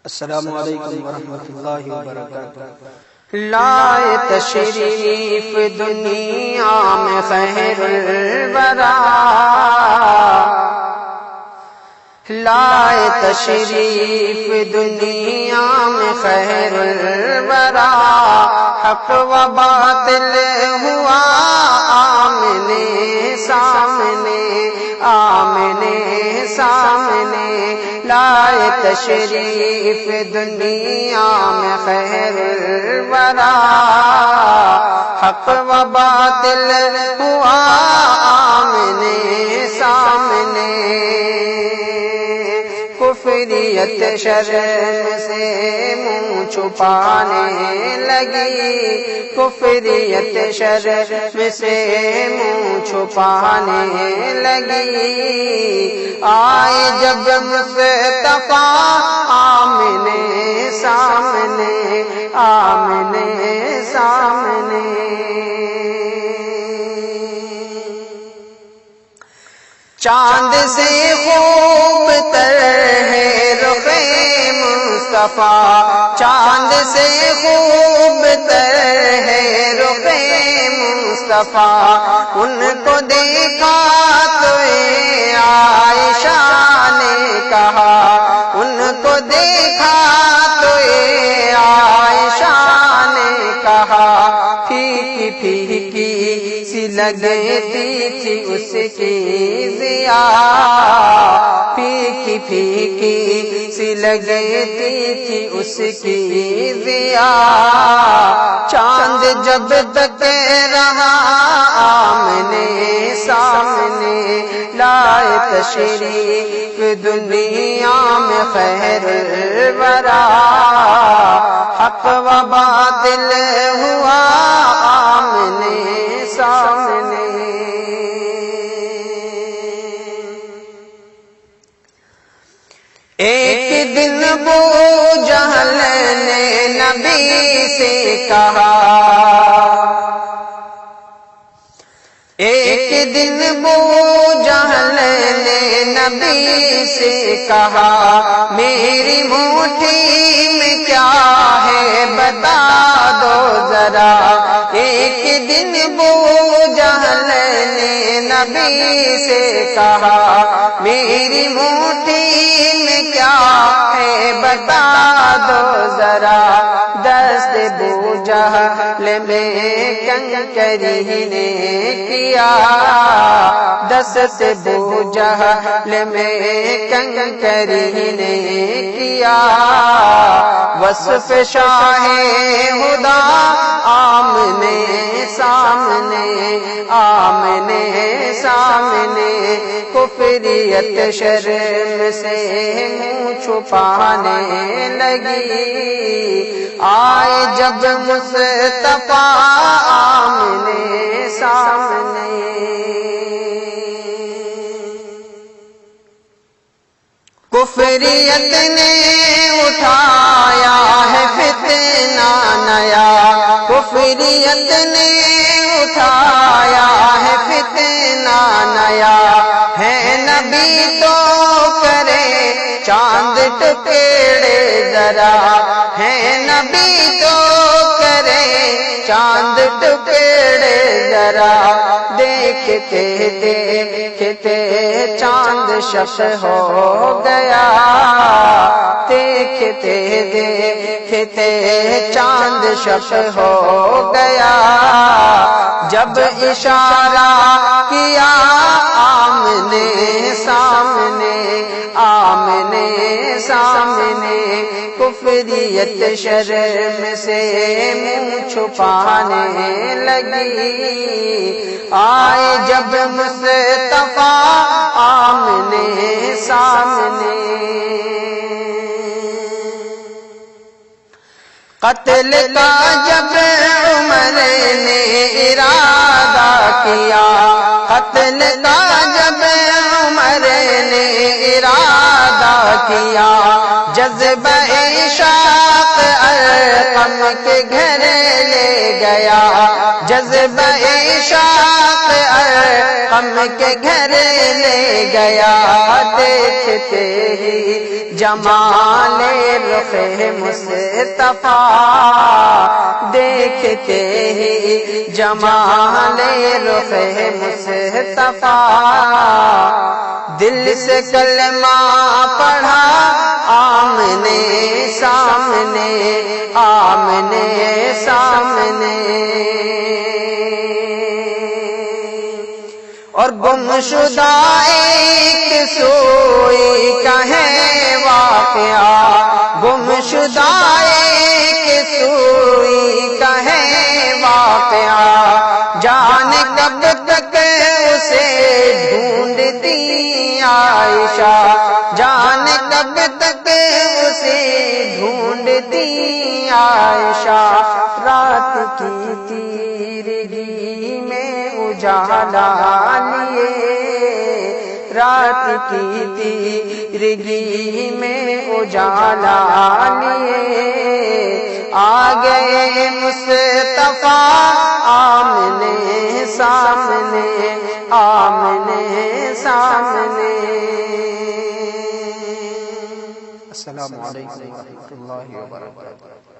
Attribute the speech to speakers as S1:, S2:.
S1: السلام علیکم ورحمۃ اللہ وبرکاتہ۔
S2: لائے تشریف دنیا میں خیر الورا، لائے تشریف دنیا میں خیر الورا، حق و باطل ہوا آمنے سامنے، آمنے سامنے، لائے تشریف دنیا میں خیر الورا، حق و باطل ہوا آمنے سامنے، کفریت شرم سے منہ چھپانے لگی، کفریت شرم سے منہ چھپانے لگی، آئے جب مصطفیٰ آمنے سامنے، آمنے سامنے، چاند سے خوب تر ہے رخ مصطفیٰ، چاند سے خوب تر ہے رخ مصطفیٰ، ان کو دیکھا تو عائشہ نے کہا، ان کو دیکھا تو عائشہ نے کہا، پھیکی پھیکی سی لگتی تھی اس کی ضیا، پھیکی پھیکی سی لگتی تھی اس کی ضیا، چاند جب تک رہا آمنے سامنے، لائے تشریف دنیا میں خیر الورا، حق و باطل ہوا آمنے سامنے، ایک دن ابو جہل نے نبی سے کہا، ایک دن ابو جہل نے نبی سے کہا، میری مٹھی میں کیا ہے بتا دو ذرا، ایک دن ابو جہل نے نبی سے کہا، میری مٹھی میں کیا ہے بتا دو ذرا، دست ابو جہل میں کنکری نے کیا، دست ابو جہل میں کنکری نے کیا، وصف شاہ خدا آمنے سامنے، آمنے سامنے، کفریت شرم سے منہ چھپانے لگی، آئے جب مصطفیٰ آمنے سامنے، کفریت نے اٹھایا ہے فتنہ نیا، کفریت نے اٹھایا ہے فتنہ نیا، ہے نبی تو کرے چاند ٹکڑے ذرا، ہے نبی تو کرے چاند ٹکڑے ذرا، دیکھتے دیکھتے چاند شب ہو گیا، دیکھتے دیکھتے چاند شب ہو گیا، جب اشارہ کیا آمنے سامنے، آمنے سامنے، کفریت شرم سے منہ چھپانے لگی، آئے جب مصطفیٰ آمنے سامنے، قتل کا جب عمر نے ارادہ کیا، قتل کا جب عمر نے ارادہ کیا، جذبہ عشاق ارقم کے گھر لے گیا، جذبہ عشاق ارقم کے گھر لے گیا، دیکھتے ہی جمال رخ مصطفیٰ، دیکھتے ہی جمال رخ مصطفیٰ، دل سے کلمہ پڑھا آمنے سامنے، آمنے سامنے، اور گمشدہ ایک سوئی کا ہے واقعہ، گمشدہ ایک سوئی کا ہے واقعہ، جانے کب تک اسے ڈھونڈتی عائشہ، جانے کب تک اسے ڈھونڈتی عائشہ، رات کی تیرگی میں اجالا لیے، رات کی تیرگی میں اجالا لیے، آ گئے مصطفیٰ آمنے سامنے، آمنے سامنے۔
S1: السلام علیکم ورحمۃ اللہ وبرکاتہ۔